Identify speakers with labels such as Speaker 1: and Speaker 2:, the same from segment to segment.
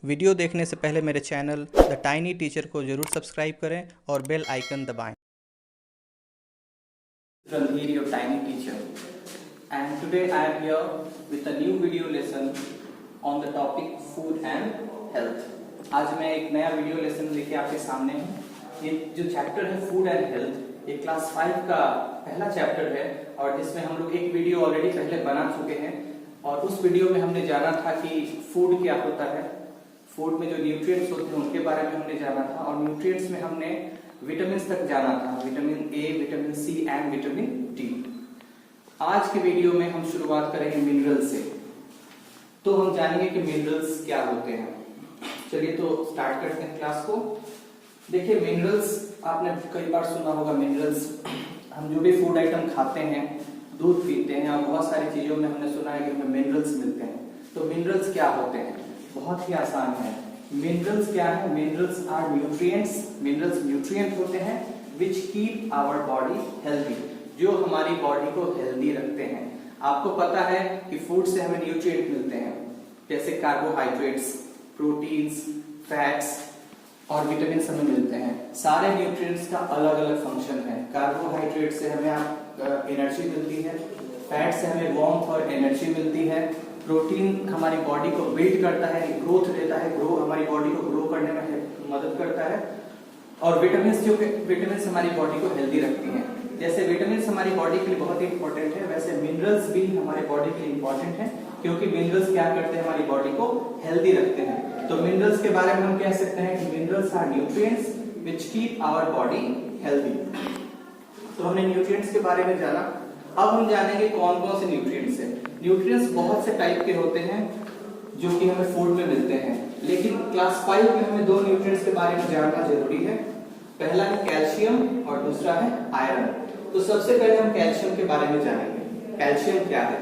Speaker 1: Video देखने से पहले मेरे चैनल द टाइनी टीचर को जरूर सब्सक्राइब करें और बेल आइकन दबाएं।
Speaker 2: Ranveer, your tiny teacher, and today I am here with a new video lesson on the topic food and health. आज मैं एक नया वीडियो लेसन लेके आपके सामने हूँ। ये जो चैप्टर है फूड एंड हेल्थ, ये क्लास 5 का पहला चैप्टर है और जिसमें हम लोग एक वीडियो ऑलरेडी पहले बना चुके हैं और उस वीडियो में हमने जाना था कि फूड क्या होता है, फूड में जो न्यूट्रिएंट्स होते हैं उनके बारे में हमने जाना था और न्यूट्रिएंट्स में हमने विटामिन तक जाना था, vitamin A, vitamin C and vitamin D. आज के वीडियो में हम शुरुआत करेंगे मिनरल से। तो हम जानेंगे कि मिनरल्स क्या होते हैं। चलिए तो स्टार्ट करते हैं क्लास को। देखिए मिनरल्स आपने कई बार सुना होगा। मिनरल्स हम जो भी फूड आइटम खाते हैं, दूध पीते हैं और बहुत सारी चीजों में हमने सुना है कि हमें मिनरल्स मिलते हैं। तो मिनरल्स क्या होते हैं? बहुत ही आसान है। मिनरल्स क्या है? Minerals are nutrients. Minerals nutrient होते हैं which keep our body healthy, जो हमारी बॉडी को हेल्दी रखते हैं। आपको पता है कि फूड से हमें न्यूट्रिएंट मिलते हैं जैसे कार्बोहाइड्रेट्स, प्रोटीन्स, फैट्स और विटामिन हमें मिलते हैं। सारे न्यूट्रिएंट्स का अलग अलग फंक्शन है। कार्बोहाइड्रेट से हमें एनर्जी मिलती है, फैट से हमें वार्मथ और एनर्जी मिलती है, प्रोटीन हमारी बॉडी को बिल्ड करता है, ग्रोथ देता है, हमारी बॉडी को ग्रो करने में मदद करता है और विटामिन हमारी बॉडी को हेल्दी रखती हैं। जैसे विटामिन हमारी बॉडी के लिए बहुत ही इंपॉर्टेंट है, वैसे मिनरल्स भी हमारे बॉडी के लिए इंपॉर्टेंट है क्योंकि मिनरल्स क्या करते हैं? हमारी बॉडी को हेल्दी रखते हैं। तो मिनरल्स के बारे में हम कह सकते हैं कि minerals are nutrients which keep our body healthy. तो हमने न्यूट्रिएंट्स के बारे में जाना। अब हम जानेंगे कौन कौन से न्यूट्रिएंट्स हैं। न्यूट्रिएंट्स बहुत से टाइप के होते हैं जो कि हमें फूड में मिलते हैं, लेकिन क्लास 5 में हमें दो न्यूट्रिएंट्स के बारे में जानना जरूरी है। पहला है कैल्शियम और दूसरा है आयरन। तो सबसे पहले हम कैल्शियम के बारे में जानेंगे। कैल्शियम क्या है?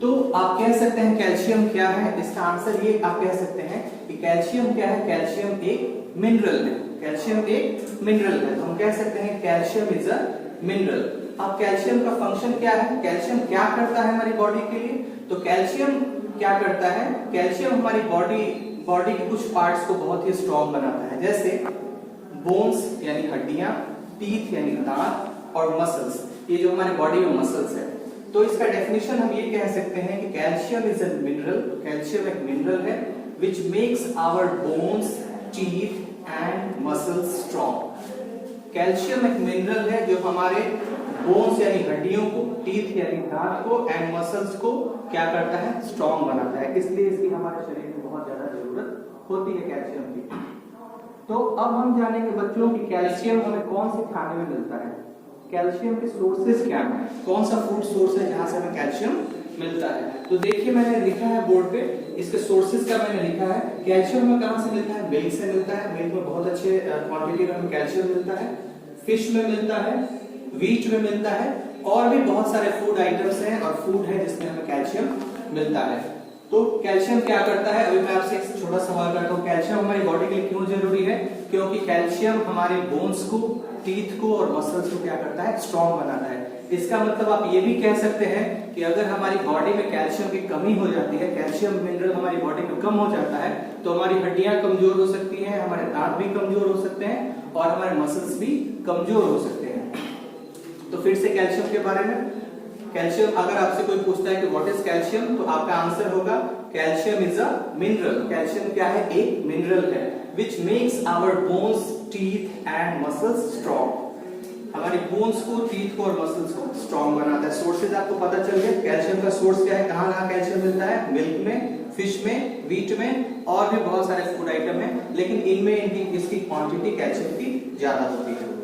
Speaker 2: तो आप कह सकते हैं कैल्शियम क्या है, इसका आंसर ये आप कह सकते हैं कि कैल्शियम क्या है? कैल्शियम एक मिनरल है। कैल्शियम एक मिनरल है, तो हम कह सकते हैं कैल्शियम इज अ मिनरल। अब कैल्शियम का फंक्शन क्या है? कैल्शियम क्या करता है हमारी बॉडी के लिए? तो कैल्शियम क्या करता है? कैल्शियम हमारी बॉडी के कुछ पार्ट्स को बहुत ही स्ट्रॉन्ग बनाता है, जैसे बोन्स यानी हड्डियां, टीथ यानी दांत और मसल्स, ये जो हमारे बॉडी में मसल्स है। तो इसका डेफिनेशन हम ये कह सकते हैं कि calcium is a mineral. Calcium एक मिनरल है which makes our bones, teeth and muscles strong. Calcium एक मिनरल है जो हमारे बोन्स यानी हड्डियों को, टीथ यानी दांत को एंड मसल्स को क्या करता है? स्ट्रॉन्ग बनाता है। इसलिए इसकी हमारे शरीर में बहुत ज्यादा जरूरत होती है कैल्शियम की। तो अब हम जानेंगे बच्चों की कैल्शियम हमें कौन से खाने में मिलता है, कैल्शियम के सोर्सेज क्या हैं, कौन सा फूड सोर्स है जहां से हमें कैल्शियम मिलता है। तो देखिए मैंने लिखा है बोर्ड पे, इसके सोर्सेज का मैंने लिखा है। कैल्शियम हमें कहां से मिलता है? मिल्क से मिलता है। मिल्क में बहुत अच्छे क्वांटिटी में हमें कैल्शियम मिलता है। फिश में मिलता है, व्हीट में मिलता है और भी बहुत सारे फूड आइटम्स हैं और फूड है जिसमें हमें कैल्शियम मिलता है। तो कैल्शियम क्या करता है? अभी मैं आपसे एक छोटा सवाल करता हूँ, कैल्शियम हमारी बॉडी के लिए क्यों जरूरी है? क्योंकि कैल्शियम हमारे बोन्स को, टीथ को और मसल्स को क्या करता है? स्ट्रॉन्ग बनाता है। इसका मतलब आप ये भी कह सकते हैं कि अगर हमारी बॉडी में कैल्शियम की कमी हो जाती है, कैल्शियम मिनरल हमारी बॉडी में कम हो जाता है, तो हमारी हड्डियां कमजोर हो सकती हैं, हमारे दांत भी कमजोर हो सकते हैं और हमारे मसल्स भी कमजोर हो सकते हैं। तो फिर से कैल्शियम के बारे में, कैल्शियम अगर आपसे कोई पूछता है कि व्हाट इज कैल्शियम, तो आपका आंसर होगा calcium is a mineral. Calcium क्या है? एक मिनरल है which makes our bones, teeth and muscles strong. हमारी बोन्स को, टीथ को और मसल्स को स्ट्रॉन्ग बनाता है। सोर्सेज आपको पता चल गया कैल्शियम का सोर्स क्या है, कहां-कहां कैल्शियम मिलता है? मिल्क में, फिश में, व्हीट में और भी बहुत सारे फूड आइटम है, लेकिन इनमें इसकी क्वांटिटी कैल्शियम की ज्यादा होती है।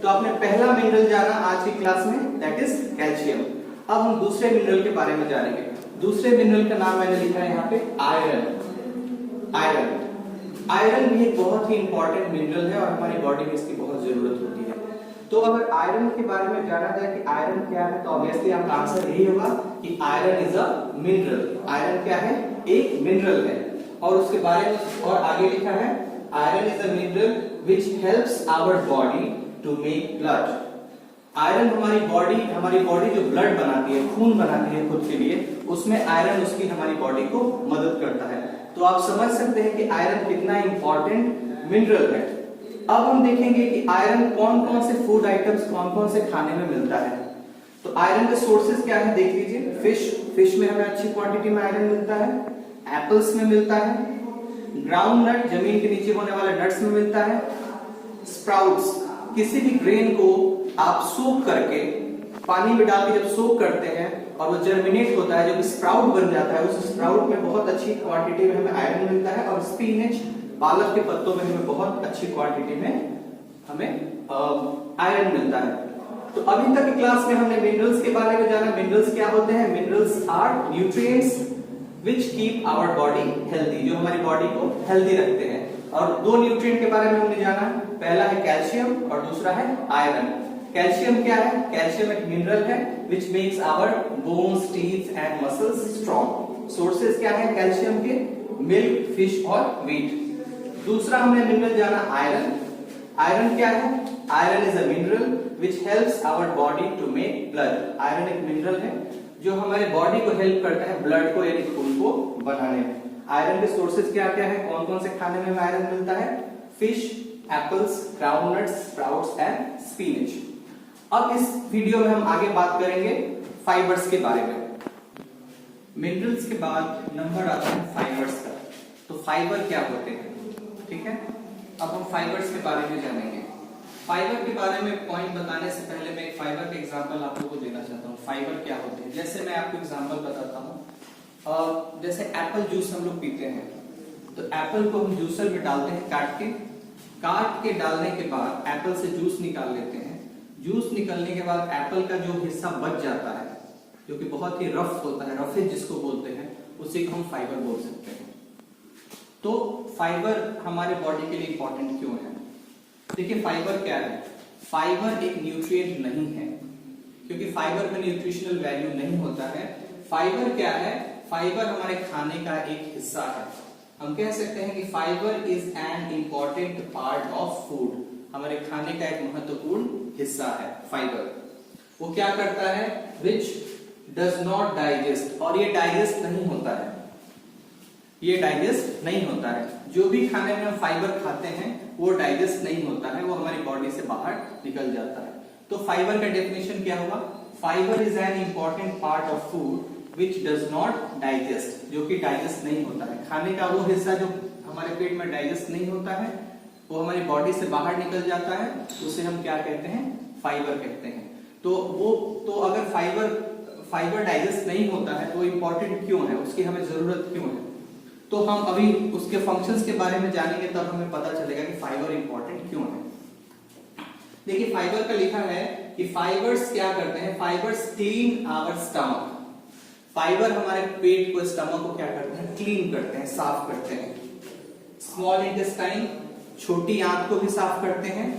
Speaker 2: तो आपने पहला मिनरल जाना आज की क्लास में, दैट इज कैल्शियम। अब हम दूसरे मिनरल के बारे में जानेंगे। दूसरे मिनरल का नाम मैंने लिखा है यहाँ पे आयरन। आयरन भी एक बहुत ही इंपॉर्टेंट मिनरल है और हमारी बॉडी में इसकी बहुत जरूरत होती है। तो अगर आयरन के बारे में जाना जाए कि आयरन क्या है, तो ऑब्वियसली आपका आंसर यही होगा कि iron is a mineral. Iron क्या है? एक मिनरल है। और उसके बारे में और आगे लिखा है iron is a mineral which helps our body to make blood. Iron हमारी बॉडी जो ब्लड बनाती है, खून बनाती है खुद के लिए, उसमें आयरन उसकी हमारी बॉडी को मदद करता है। तो आप समझ सकते हैं कि आयरन कितना इंपॉर्टेंट मिनरल है। अब हम देखेंगे कि आयरन कौन कौन से फूड आइटम्स, कौन कौन से खाने में मिलता है। तो आयरन के सोर्सेज क्या है देख लीजिए। फिश में हमें अच्छी क्वांटिटी में आयरन मिलता है, एप्पल्स में मिलता है, ग्राउंड नट जमीन के नीचे होने वाले नट्स में मिलता है, स्प्राउट्स किसी भी ग्रेन को आप सोक करके पानी में डाल के जब सोक करते हैं और वो जर्मिनेट होता है, जब स्प्राउट बन जाता है, उस स्प्राउट में बहुत अच्छी क्वांटिटी में हमें आयरन मिलता है। और स्पिनच पालक के पत्तों में हमें बहुत अच्छी क्वांटिटी में हमें आयरन मिलता है। तो अभी तक की क्लास में हमने मिनरल्स के बारे में जाना। मिनरल्स क्या होते हैं? Minerals are nutrients which keep our body healthy, जो हमारी बॉडी को हेल्दी रखते हैं। और दो न्यूट्रिएंट के बारे में हमने जाना, पहला है कैल्शियम और दूसरा है आयरन। कैल्शियम क्या है? कैल्शियम एक मिनरल है which makes our bones, teeth and muscles strong. Sources क्या है कैल्शियम के? मिल्क, फिश और व्हीट। दूसरा हमने मिनरल जाना आयरन। आयरन क्या है? Iron is a mineral which helps our body to make blood. Iron एक मिनरल है जो हमारे बॉडी को हेल्प करता है ब्लड को यानी खून को बनाने में। आयरन के सोर्सेज क्या क्या है? कौन कौन से खाने में आयरन मिलता है? Fish, apples, ground nuts, sprouts and spinach. अब इस वीडियो में हम आगे बात करेंगे फाइबर्स के बारे में। मिनरल्स के बाद नंबर आता है फाइबर्स का। तो फाइबर क्या होते हैं, ठीक है। अब हम फाइबर्स के बारे में जानेंगे। फाइबर के बारे में पॉइंट बताने से पहले मैं एक फाइबर का एग्जांपल आप लोगों को देना चाहता हूँ। फाइबर क्या होते हैं, जैसे मैं आपको एग्जांपल बताता हूँ। जैसे एप्पल जूस हम लोग पीते हैं, तो एप्पल को हम जूसर में डालते हैं काट के डालने के बाद एप्पल से जूस निकाल लेते हैं। जूस निकलने के बाद एप्पल का जो हिस्सा बच जाता है, जो कि बहुत ही रफ होता है, रफेज जिसको बोलते हैं, उसी को हम फाइबर बोल सकते हैं। तो फाइबर हमारे बॉडी के लिए इंपॉर्टेंट क्यों है? देखिए फाइबर क्या है? फाइबर एक न्यूट्रिएंट नहीं है, क्योंकि फाइबर में न्यूट्रिशनल वैल्यू नहीं होता है। फाइबर क्या है? फाइबर हमारे खाने का एक हिस्सा है। हम कह सकते हैं कि fibre is an important part of food. हमारे खाने का एक महत्वपूर्ण हिस्सा है फाइबर। वो क्या करता है? विच डज नॉट डाइजेस्ट, और ये डाइजेस्ट नहीं होता है, ये डाइजेस्ट नहीं होता है। जो भी खाने में हम फाइबर खाते हैं वो डाइजेस्ट नहीं होता है, वो हमारी बॉडी से बाहर निकल जाता है। तो फाइबर का डेफिनेशन क्या हुआ? Fibre is an important part of food which does not digest, जो कि डाइजेस्ट नहीं होता है। खाने का वो हिस्सा जो हमारे पेट में डाइजेस्ट नहीं होता है, वो हमारी बॉडी से बाहर निकल जाता है, उसे हम क्या कहते हैं? फाइबर कहते हैं। तो अगर फाइबर डाइजेस्ट नहीं होता है तो इंपॉर्टेंट क्यों है, उसकी हमें जरूरत क्यों है? तो हम अभी उसके फंक्शंस के बारे में जानेंगे, तब हमें पता चलेगा कि फाइबर इंपॉर्टेंट क्यों है। देखिए फाइबर का लिखा है कि फाइबर्स क्या करते हैं? Fibres clean our stomach. Fibre हमारे पेट को, स्टमक को क्या करते हैं? क्लीन करते हैं, साफ करते हैं। स्मॉल इंटेस्टाइन, छोटी आंत को भी साफ करते हैं,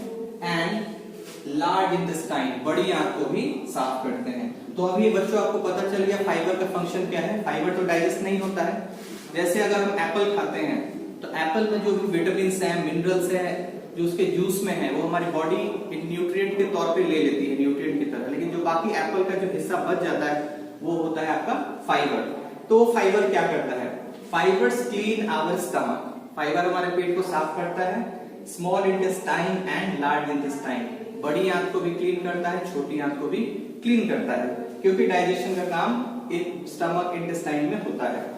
Speaker 2: एंड लार्ज इंटेस्टाइन, बड़ी आंत को भी साफ करते हैं। तो अभी बच्चों आपको पता चल गया फाइबर का फंक्शन क्या है। फाइबर तो डाइजेस्ट नहीं होता है। जैसे अगर हम एप्पल खाते हैं तो एप्पल में जो भी विटामिन है, मिनरल्स है, जो उसके जूस में है, वो हमारी बॉडी एक न्यूट्रिएंट के तौर पे ले लेती है, न्यूट्रिएंट की तरह। लेकिन जो बाकी एप्पल का जो हिस्सा बच जाता है वो होता है आपका फाइबर। तो फाइबर क्या करता है? Fibres clean our stomach. Fibre हमारे पेट को साफ करता है। Small intestine and large intestine, बड़ी आंत को भी क्लीन करता है, छोटी आंत को भी क्लीन करता है, क्योंकि डाइजेशन का काम स्टमक इंटेस्टाइन में होता है।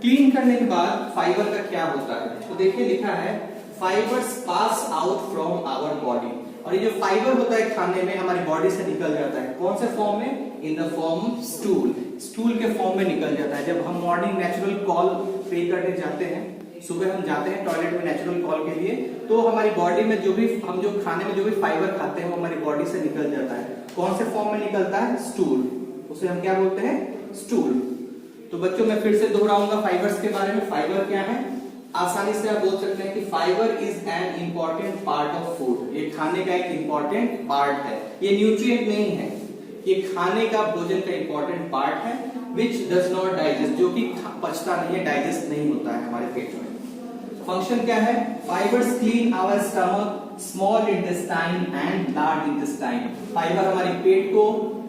Speaker 2: क्लीन करने के बाद फाइबर का क्या होता है? तो देखिए लिखा है fibres pass out from our body. और ये जो फाइबर होता है खाने में हमारी बॉडी से निकल जाता है। कौन से फॉर्म में? इन the form of stool. Stool के फॉर्म में निकल जाता है। जब हम मॉर्निंग नेचुरल कॉल पे करने जाते हैं, सुबह हम जाते हैं टॉयलेट में नेचुरल कॉल के लिए, तो हमारी बॉडी में जो भी हम जो खाने में जो भी फाइबर खाते हैं वो हमारी बॉडी से निकल जाता है। कौन से फॉर्म में निकलता है? स्टूल। उसे हम क्या बोलते हैं? स्टूल। तो बच्चों मैं फिर से दोहराऊंगा फाइबर्स के बारे में। फाइबर क्या है? आसानी से आप बोल सकते हैं कि fibre is an important part of food. ये खाने का एक इंपॉर्टेंट पार्ट है, ये न्यूट्रिएंट नहीं है, ये खाने का, भोजन का इंपॉर्टेंट पार्ट है, विच डज नॉट डाइजेस्ट, जो कि पचता नहीं है, डाइजेस्ट नहीं होता है हमारे पेट में। फंक्शन क्या है? Fibres clean our stomach, small intestine and large intestine. Fibre हमारे पेट को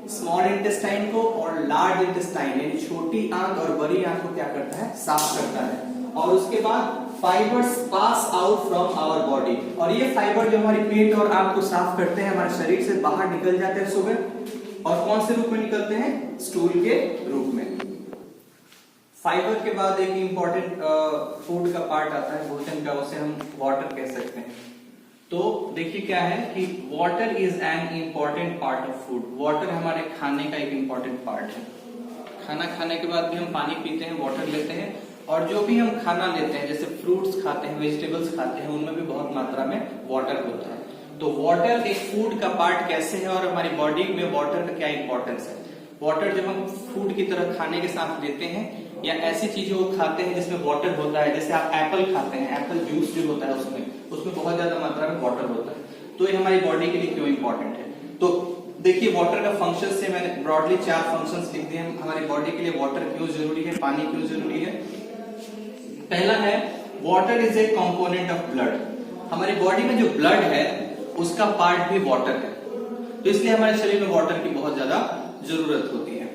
Speaker 2: स्मॉल इंटेस्टाइन को और लार्ज इंटेस्टाइन यानी छोटी आंत और बड़ी आंत को क्या करता है, साफ करता है। और उसके बाद fibres pass out from our body, और ये फाइबर जो हमारी पेट और आंत को साफ करते हैं हमारे शरीर से बाहर निकल जाते हैं सुबह। और कौन से रूप में निकलते हैं, स्टूल के रूप में। फाइबर के बाद एक इंपॉर्टेंट फूड का पार्ट आता है भोजन का, उसे हम वाटर कह सकते हैं। तो देखिए क्या है कि water is an important part of food. Water हमारे खाने का एक इंपॉर्टेंट पार्ट है। खाना खाने के बाद भी हम पानी पीते हैं, वाटर लेते हैं, और जो भी हम खाना लेते हैं जैसे फ्रूट्स खाते हैं, वेजिटेबल्स खाते हैं, उनमें भी बहुत मात्रा में वाटर होता है। तो वाटर एक फूड का पार्ट कैसे है और हमारी बॉडी में वाटर का क्या इंपॉर्टेंस है। वाटर जब हम फूड की तरह खाने के साथ लेते हैं या ऐसी चीजों को खाते हैं जिसमें वाटर होता है, जैसे आप एप्पल खाते हैं, एप्पल जूस जो होता है उसमें बहुत ज्यादा मात्रा में वाटर होता है, तो ये हमारी बॉडी के लिए क्यों इंपॉर्टेंट है। तो देखिए वाटर का फंक्शन से मैंने ब्रॉडली 4 फंक्शंस लिख दिए। हमारी बॉडी के लिए वाटर क्यों जरूरी है, पानी क्यों जरूरी है। पहला है water is a component of blood. हमारी बॉडी में जो ब्लड है उसका पार्ट भी वाटर है, तो इसलिए हमारे शरीर में वाटर की बहुत ज्यादा जरूरत होती है।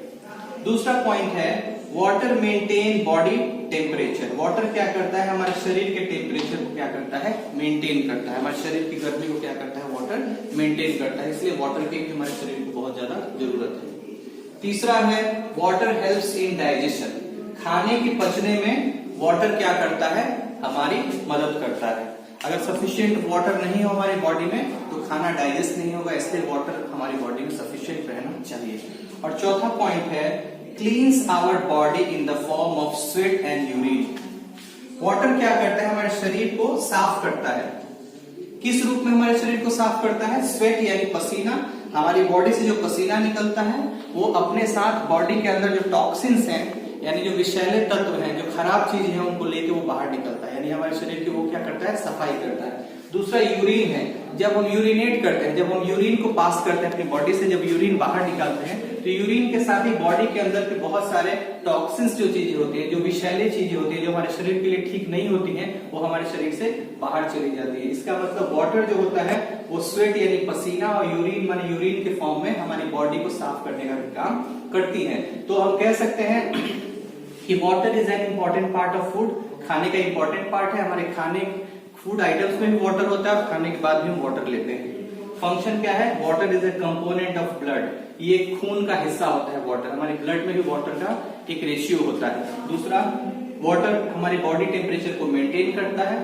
Speaker 2: दूसरा पॉइंट है water maintain body temperature. Water क्या करता है, हमारे शरीर के टेम्परेचर को क्या करता है, मेंटेन करता है। हमारे शरीर की गर्मी को क्या करता है, वाटर मेंटेन करता है, इसलिए वाटर की हमारे शरीर को बहुत ज्यादा जरूरत है। तीसरा है वाटर हेल्प्स इन डाइजेशन। खाने की पचने में वाटर क्या करता है, हमारी मदद करता है। अगर सफिशिएंट वाटर नहीं हो हमारी बॉडी में तो खाना डाइजेस्ट नहीं होगा, इसलिए वाटर हमारी बॉडी में सफिशिएंट रहना चाहिए। और चौथा पॉइंट है cleans our body in the form of sweat and urine. Water क्या करता है, हमारे शरीर को साफ करता है। किस रूप में हमारे शरीर को साफ करता है, स्वेट यानी पसीना। हमारी बॉडी से जो पसीना निकलता है वो अपने साथ बॉडी के अंदर जो टॉक्सिन्स हैं यानी जो विषैले तत्व हैं, जो खराब चीज है, उनको लेके वो बाहर निकलता है, यानी हमारे शरीर की वो क्या करता है, सफाई करता है। दूसरा यूरिन है। जब हम यूरिनेट करते हैं, जब हम यूरिन को पास करते हैं अपनी बॉडी से, जब यूरिन बाहर निकालते हैं तो यूरिन के साथ ही बॉडी के अंदर के बहुत सारे टॉक्सिन्स जो चीजें होती है, जो विषैले चीजें होती है, जो हमारे शरीर के लिए ठीक नहीं होती हैं, वो हमारे शरीर से बाहर चली जाती है। इसका मतलब वाटर जो होता है वो स्वेट यानी पसीना और यूरिन माने यूरिन के फॉर्म में हमारी बॉडी को साफ करने का भी काम करती है। तो हम कह सकते हैं कि water is an important part of food. खाने का इंपॉर्टेंट पार्ट है। हमारे खाने फूड आइटम्स में भी वाटर होता है और खाने के बाद भी हम वाटर लेते हैं। फंक्शन क्या है, water is a component of blood. ये खून का हिस्सा होता है वाटर। हमारे ब्लड में भी वाटर का एक रेशियो होता है। दूसरा, वाटर हमारी बॉडी टेम्परेचर को मेंटेन करता है,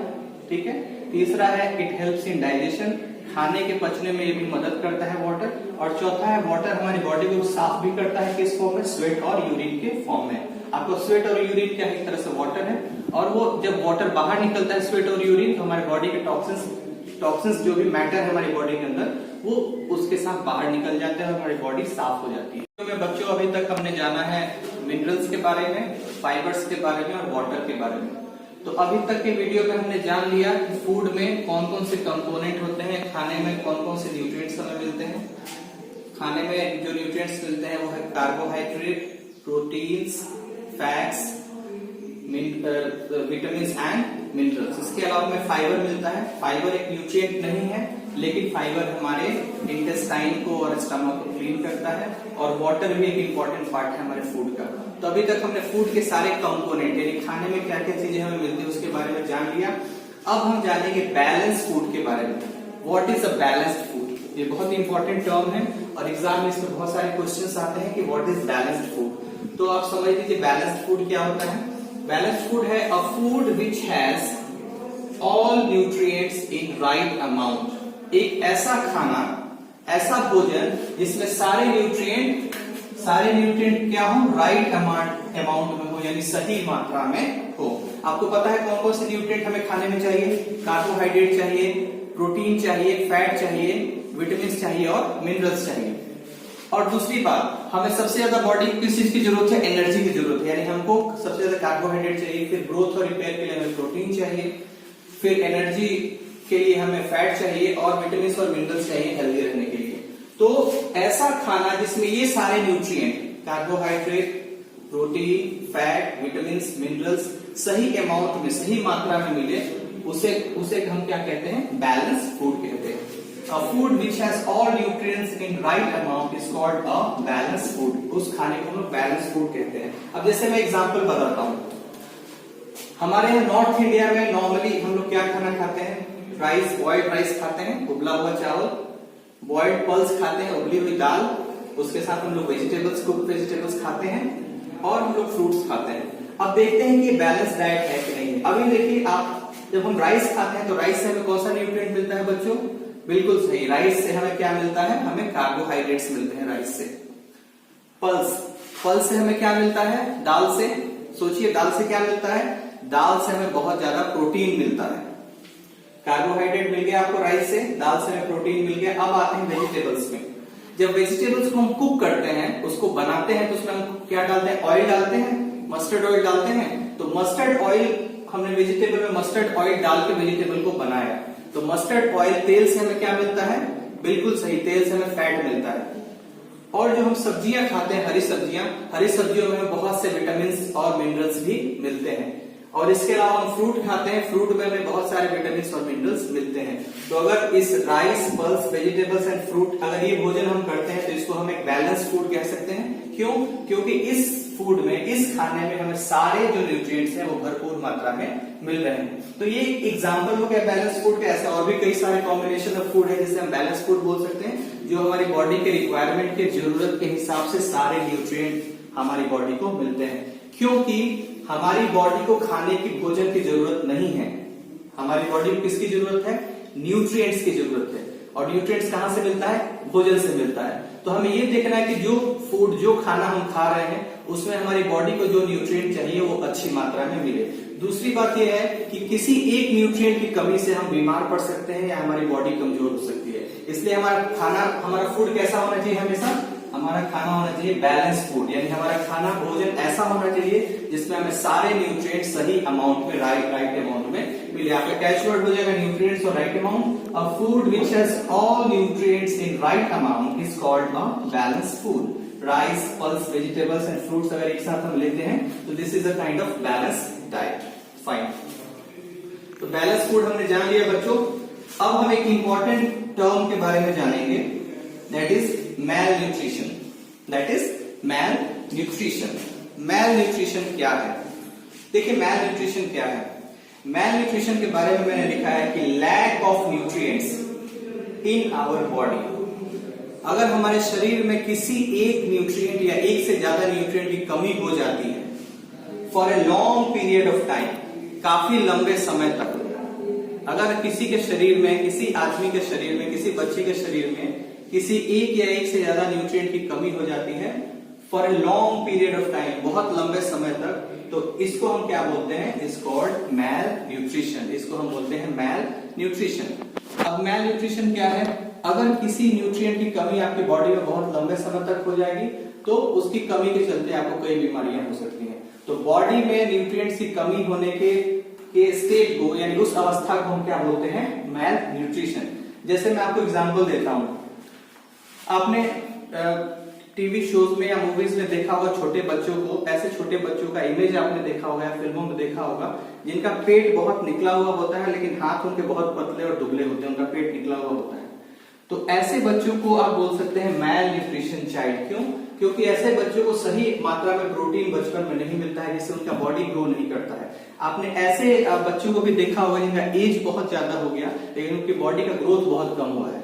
Speaker 2: ठीक है। तीसरा है इट हेल्प्स इन डाइजेशन। खाने के पचने में ये भी मदद करता है वाटर। और चौथा है वाटर हमारी बॉडी को साफ भी करता है, किस फॉर्म में, स्वेट और यूरिन के फॉर्म में। आपको स्वेट और यूरिन क्या एक तरह से वाटर है, और वो जब वाटर बाहर निकलता है स्वेट और यूरिन, तो हमारे बॉडी के टॉक्सिन्स जो भी मैटर है हमारी बॉडी के अंदर, वो उसके साथ बाहर निकल जाते हैं और हमारी बॉडी साफ हो जाती है। तो बच्चों अभी तक हमने जाना है मिनरल्स के बारे में, फाइबर्स के बारे में और वाटर के बारे में। तो अभी तक के वीडियो में हमने जान लिया कि फूड में कौन कौन से कंपोनेंट होते हैं, खाने में कौन कौन से न्यूट्रिएंट्स हमें मिलते हैं। खाने में जो न्यूट्रिएंट्स मिलते हैं वो है carbohydrate, proteins, fats, vitamin and minerals. इसके अलावा में फाइबर मिलता है। फाइबर एक न्यूट्रिएंट नहीं है, लेकिन फाइबर हमारे इंटेस्टाइन को और स्टमक को क्लीन करता है। और वाटर भी एक इंपॉर्टेंट पार्ट है हमारे फूड का। तो अभी तक हमने फूड के सारे कंपोनेंट यानी खाने में क्या क्या चीजें हमें मिलती है उसके बारे में जान लिया। अब हम जानेंगे बैलेंस फूड के बारे में। What is a balanced food, ये बहुत इंपॉर्टेंट टर्म है और एग्जाम में इसमें बहुत सारे क्वेश्चंस आते हैं कि व्हाट इज बैलेंस्ड फूड। तो आप समझ लीजिए बैलेंस्ड फूड क्या होता है। बैलेंस्ड फूड है अ food which has all nutrients in right amount. एक ऐसा खाना, ऐसा भोजन जिसमें सारे न्यूट्रिएंट क्या हो, राइट अमाउंट में हो, यानी सही मात्रा में हो। आपको पता है कौन कौन से न्यूट्रिएंट हमें खाने में चाहिए। कार्बोहाइड्रेट चाहिए, प्रोटीन चाहिए, फैट चाहिए, विटामिन चाहिए और मिनरल्स चाहिए। और दूसरी बात, हमें सबसे ज्यादा बॉडी किस चीज की जरूरत है, एनर्जी की जरूरत है, यानी हमको सबसे ज्यादा कार्बोहाइड्रेट चाहिए, फिर ग्रोथ और रिपेयर के लिए हमें प्रोटीन चाहिए, फिर एनर्जी के लिए हमें फैट चाहिए और विटामिन और मिनरल्स चाहिए हेल्दी रहने के लिए। तो ऐसा खाना जिसमें ये सारे nutrient, carbohydrate, protein, fat, vitamin, minerals सही अमाउंट में, सही मात्रा में मिले, उसे हम क्या कहते हैं, बैलेंस फूड कहते हैं। A food which has all nutrients in right amount is called a balanced food. उस खाने को हम लोग बैलेंस फूड कहते हैं। अब जैसे मैं एग्जांपल बताता हूँ, हमारे यहाँ नॉर्थ इंडिया में नॉर्मली हम लोग क्या खाना खाते हैं? राइस, बॉइल्ड राइस खाते हैं, उबला हुआ चावल, बॉइल्ड पल्स खाते हैं, उबली हुई दाल, उसके साथ हम लोग वेजिटेबल्स, कुक वेजिटेबल्स खाते हैं, और हम लोग फ्रूट्स खाते हैं। अब देखते हैं कि बैलेंस डाइट है कि नहीं। अभी देखिए, आप जब हम राइस खाते हैं तो राइस से हमें कौन सा न्यूट्रिएंट मिलता है बच्चों? बिल्कुल सही, राइस से हमें क्या मिलता है? हमें कार्बोहाइड्रेट्स मिलते हैं राइस से। पल्स से हमें क्या मिलता है? दाल से। सोचिए, दाल से क्या मिलता है? दाल से हमें बहुत ज्यादा प्रोटीन मिलता है। कार्बोहाइड्रेट मिल गया आपको राइस से, दाल से हमें प्रोटीन मिल गया। अब आते हैं वेजिटेबल्स में। जब वेजिटेबल्स को हम कुक करते हैं, उसको बनाते हैं, तो उसमें हम क्या डालते हैं? ऑयल डालते हैं, मस्टर्ड ऑयल डालते हैं। तो मस्टर्ड ऑयल, हमने वेजिटेबल में मस्टर्ड ऑयल डाल के वेजिटेबल को बनाया, तो मस्टर्ड ऑयल, तेल से हमें क्या मिलता है? बिल्कुल सही, तेल से हमें फैट मिलता है। और जो हम सब्जियां खाते हैं, हरी सब्जियों में हमें बहुत से विटामिन और मिनरल्स भी मिलते हैं। और इसके अलावा हम फ्रूट खाते हैं, फ्रूट में हमें बहुत सारे विटामिन और मिनरल्स मिलते हैं। तो अगर इस rice, pulse, vegetables and fruit, अगर ये भोजन हम करते हैं तो इसको हम एक बैलेंस फूड कह सकते हैं। क्यों? क्योंकि इस फूड में, इस खाने में हमें सारे जो न्यूट्रिएंट्स हैं वो भरपूर मात्रा में मिल रहे हैं। तो ये एग्जांपल हो गया बैलेंस फूड का। ऐसे और भी कई सारे कॉम्बिनेशन ऑफ फूड है जिसे हम बैलेंस फूड बोल सकते हैं, जो हमारी बॉडी के रिक्वायरमेंट के जरूरत के हिसाब से सारे न्यूट्रिएंट हमारी बॉडी को मिलते हैं। क्योंकि हमारी बॉडी को खाने की, भोजन की जरूरत नहीं है। हमारी बॉडी को किसकी जरूरत है? न्यूट्रिएंट्स की जरूरत है। और न्यूट्रिएंट्स कहां से मिलता है? भोजन से मिलता है। तो हमें ये देखना है कि जो फूड, जो खाना हम खा रहे हैं, उसमें हमारी बॉडी को जो न्यूट्रिएंट चाहिए वो अच्छी मात्रा में मिले। दूसरी बात यह है कि किसी एक न्यूट्रिएंट की कमी से हम बीमार पड़ सकते हैं या हमारी बॉडी कमजोर हो सकती है। इसलिए हमारा खाना, हमारा फूड कैसा होना चाहिए? हमेशा हमारा खाना होना चाहिए बैलेंस फूड, यानी हमारा खाना, भोजन ऐसा होना चाहिए जिसमें हमें सारे न्यूट्रिएंट सही अमाउंट में, राइट अमाउंट में मिले। आपका कैचवर्ड हो जाएगा न्यूट्रिएंट्स और right amount. A food which has all nutrients in right amount is called a balance food. Rice, pulse, vegetables and fruits अगर एक साथ हम लेते हैं तो this is a kind of balance diet. Fine, तो बैलेंस फूड हमने जान लिया बच्चों। अब हम एक इंपॉर्टेंट टर्म के बारे में जानेंगे, दैट इज malnutrition। malnutrition क्या है? देखिए, malnutrition क्या है? malnutrition के बारे में मैंने लिखा है कि lack of nutrients in our body। अगर हमारे शरीर में किसी एक न्यूट्रिएंट या एक से ज्यादा न्यूट्रिएंट की कमी हो जाती है for a long period of time, काफी लंबे समय तक, अगर किसी के शरीर में, किसी आदमी के शरीर में, किसी बच्चे के शरीर में किसी एक या एक से ज्यादा न्यूट्रिएंट की कमी हो जाती है for a long period of time, बहुत लंबे समय तक, तो इसको हम क्या बोलते हैं? Is called malnutrition. इसको हम बोलते हैं मैल न्यूट्रिशन। अब मैल न्यूट्रिशन क्या है? अगर किसी न्यूट्रिएंट की कमी आपकी बॉडी में बहुत लंबे समय तक हो जाएगी तो उसकी कमी के चलते आपको कई बीमारियां हो सकती हैं। तो बॉडी में न्यूट्रिएंट्स की कमी होने के स्टेट को, यानी उस अवस्था को हम क्या बोलते हैं? मैल न्यूट्रिशन। जैसे मैं आपको एग्जांपल देता हूं, आपने टीवी शोज में या मूवीज में देखा होगा छोटे बच्चों को, ऐसे छोटे बच्चों का इमेज आपने देखा होगा या फिल्मों में देखा होगा, जिनका पेट बहुत निकला हुआ होता है लेकिन हाथ उनके बहुत पतले और दुबले होते हैं, उनका पेट निकला हुआ होता है। तो ऐसे बच्चों को आप बोल सकते हैं मैल न्यूट्रिशन चाइल्ड। क्यों? क्योंकि ऐसे बच्चों को सही मात्रा में प्रोटीन बचपन में नहीं मिलता है, जिससे उनका बॉडी ग्रो नहीं करता है। आपने ऐसे बच्चों को भी देखा होगा जिनका एज बहुत ज्यादा हो गया लेकिन उनकी बॉडी का ग्रोथ बहुत कम हुआ है।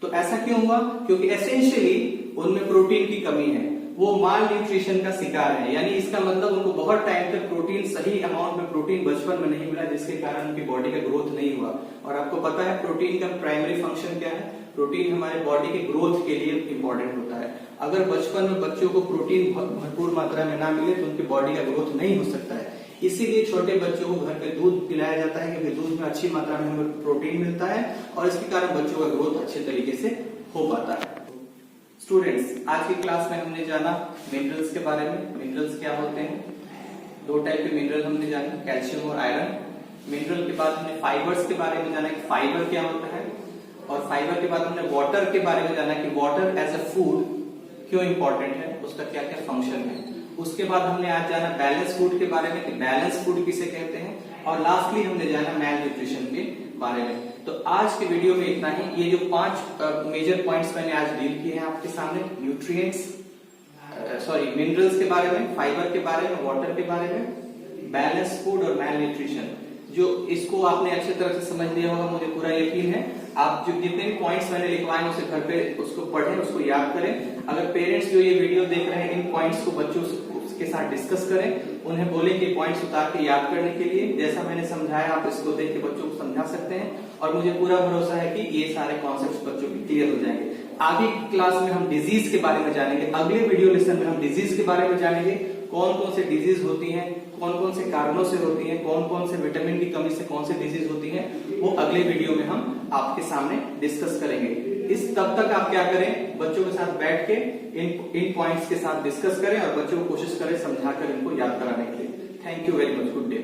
Speaker 2: तो ऐसा क्यों हुआ? क्योंकि एसेंशियली उनमें प्रोटीन की कमी है, वो माल न्यूट्रिशन का शिकार है। यानी इसका मतलब उनको बहुत टाइम तक प्रोटीन, सही अमाउंट में प्रोटीन बचपन में नहीं मिला, जिसके कारण उनकी बॉडी का ग्रोथ नहीं हुआ। और आपको पता है प्रोटीन का प्राइमरी फंक्शन क्या है? प्रोटीन हमारे बॉडी के ग्रोथ के लिए इंपॉर्टेंट होता है। अगर बचपन में बच्चों को प्रोटीन भरपूर मात्रा में ना मिले तो उनकी बॉडी का ग्रोथ नहीं हो सकता है। इसीलिए छोटे बच्चों को घर पे दूध पिलाया जाता है, क्योंकि दूध में अच्छी मात्रा में हमें प्रोटीन मिलता है और इसके कारण बच्चों का ग्रोथ अच्छे तरीके से हो पाता है। स्टूडेंट्स, आज की क्लास में हमने जाना मिनरल्स के बारे में। मिनरल्स क्या होते हैं? दो टाइप के मिनरल हमने जाने, कैल्शियम और आयरन। मिनरल के बाद हमने फाइबर्स के बारे में जाना कि फाइबर क्या होता है, और फाइबर के बाद हमने वाटर के बारे में जाना कि वाटर एज अ फूड क्यों इंपॉर्टेंट है, उसका क्या क्या फंक्शन है। उसके बाद हमने आज जाना बैलेंस फूड के बारे में कि बैलेंस फूड किसे कहते हैं, और लास्टली हमने जाना मैल न्यूट्रिशन के बारे में। तो आज के वीडियो में इतना ही। ये जो 5 मेजर पॉइंट्स मैंने आज डील किए हैं आपके सामने, मिनरल्स के बारे में, फाइबर के बारे में, वाटर के बारे में, बैलेंस फूड और मैल न्यूट्रिशन, जो इसको आपने अच्छी तरह से समझ लिया होगा, मुझे पूरा यकीन है। आप जो जितने भी पॉइंट्स मैंने लिखवाए उसे घर पे उसको पढ़ें, उसको याद करें। अगर पेरेंट्स जो ये वीडियो देख रहे हैं इन पॉइंट्स को बच्चों के साथ डिस्कस करें, उन्हें बोलें कि पॉइंट्स उतार के याद करने के लिए। जैसा मैंने समझाया आप इसको देख के बच्चों को समझा सकते हैं, और मुझे पूरा भरोसा है कि ये सारे कॉन्सेप्ट्स बच्चों के क्लियर हो जाएंगे। आगे की क्लास में हम डिजीज के बारे में जानेंगे, अगले वीडियो लेसन में हम डिजीज के बारे में जानेंगे, कौन कौन से डिजीज होती हैं, कौन कौन से कारणों से होती हैं, कौन कौन से विटामिन की कमी से कौन से डिजीज होती हैं, वो अगले वीडियो में हम आपके सामने डिस्कस करेंगे। तब तक आप क्या करें, बच्चों के साथ बैठ के इन पॉइंट्स के साथ डिस्कस करें और बच्चों को कोशिश करें समझाकर इनको याद कराने के लिए। Thank you very much, good day.